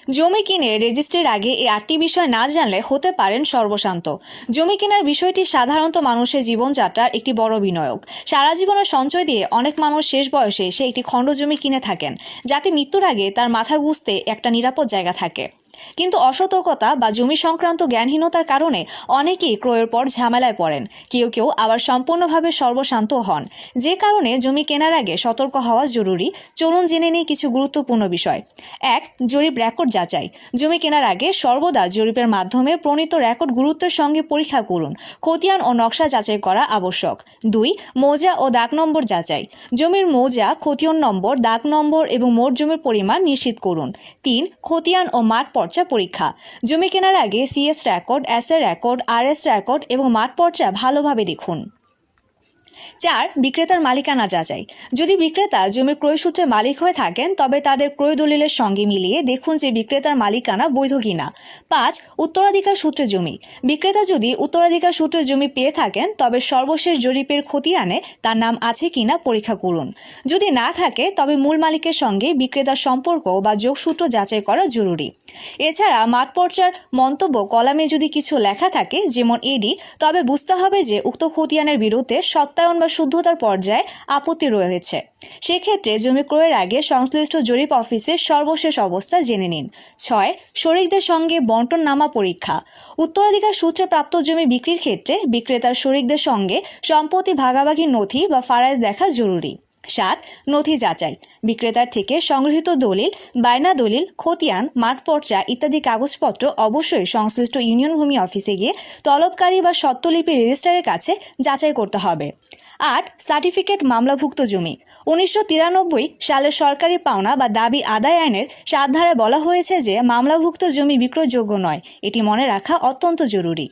জমি কিনে রেজিস্ট্রির আগে এই ৮টি বিষয় না জানলে হতে পারেন সর্বশান্ত। জমি কেনার বিষয়টি সাধারণত মানুষের জীবনযাত্রার একটি বড় বিনিয়োগ। সারা জীবনের সঞ্চয় দিয়ে অনেক মানুষ শেষ বয়সে এসে একটি খণ্ড জমি কিনে থাকেন, যাতে মৃত্যুর আগে তার মাথা গুঁজতে একটা নিরাপদ জায়গা থাকে। কিন্তু অসতর্কতা বা জমি সংক্রান্ত জ্ঞানহীনতার কারণে অনেকেই ক্রয়ের পর ঝামেলায় পড়েন। কেউ কেউ আবার সম্পূর্ণভাবে সর্বশান্ত হন। যে কারণে জমি কেনার আগে সতর্ক হওয়া জরুরি। চলুন জেনে নিই কিছু গুরুত্বপূর্ণ বিষয়। ১. জরিপ রেকর্ড যাচাই। জমি কেনার আগে সর্বদা জরিপের মাধ্যমে প্রণীত রেকর্ড গুরুত্বের সঙ্গে পরীক্ষা করুন। খতিয়ান ও নকশা যাচাই করা আবশ্যক। ২. মৌজা ও দাগ নম্বর যাচাই। জমির মৌজা, খতিয়ান নম্বর, দাগ নম্বর এবং মোট জমির পরিমাণ নিশ্চিত করুন। ৩. খতিয়ান ও মাঠ পর্চা পরীক্ষা। জমি কেনার আগে CS record, SA record, RS record এবং মাঠ পর্চা ভালোভাবে দেখুন। ৪. বিক্রেতার মালিকানা যাচাই। যদি বিক্রেতা জমির ক্রয়সূত্রে মালিক হয়ে থাকেন, তবে তাদের ক্রয় দলিলের সঙ্গে মিলিয়ে দেখুন যে বিক্রেতার মালিকানা বৈধ কিনা। ৫. উত্তরাধিকার সূত্রে জমি। বিক্রেতা যদি উত্তরাধিকার সূত্রে জমি পেয়ে থাকেন, তবে সর্বশেষ জরিপের খতিয়ানে তার নাম আছে কিনা পরীক্ষা করুন। যদি না থাকে, তবে মূল মালিকের সঙ্গে বিক্রেতার সম্পর্ক বা যোগসূত্র যাচাই করা জরুরি। এছাড়া মাঠ পর্চার মন্তব্য কলামে যদি কিছু লেখা থাকে, যেমন এডি, তবে বুঝতে হবে যে উক্ত খতিয়ানের বিরুদ্ধে সত্যায়ন বা শুদ্ধতার পর্যায়ে আপত্তি রয়েছে। সেক্ষেত্রে জমি ক্রয়ের আগে সংশ্লিষ্ট জরিপ অফিসের সর্বশেষ অবস্থা জেনে নিন। ৬. শরিকদের সঙ্গে বন্টননামা পরীক্ষা। উত্তরাধিকার সূত্রে প্রাপ্ত জমি বিক্রির ক্ষেত্রে বিক্রেতার শরিকদের সঙ্গে সম্পত্তি ভাগাভাগির নথি বা ফারাইজ দেখা জরুরি। ৭. নথি যাচাই। বিক্রেতার থেকে সংগৃহীত দলিল, বায়না দলিল, খতিয়ান, মাঠ পর্চা ইত্যাদি কাগজপত্র অবশ্যই সংশ্লিষ্ট ইউনিয়ন ভূমি অফিসে গিয়ে তলবকারী বা স্বত্বলিপি রেজিস্ট্রারের কাছে যাচাই করতে হবে। ৮. সার্টিফিকেট মামলাভুক্ত জমি। ১৯৯৩ সালের সরকারি পাওনা বা দাবি আদায় আইনের ৭ ধারায় বলা হয়েছে যে মামলাভুক্ত জমি বিক্রয়যোগ্য নয়। এটি মনে রাখা অত্যন্ত জরুরি।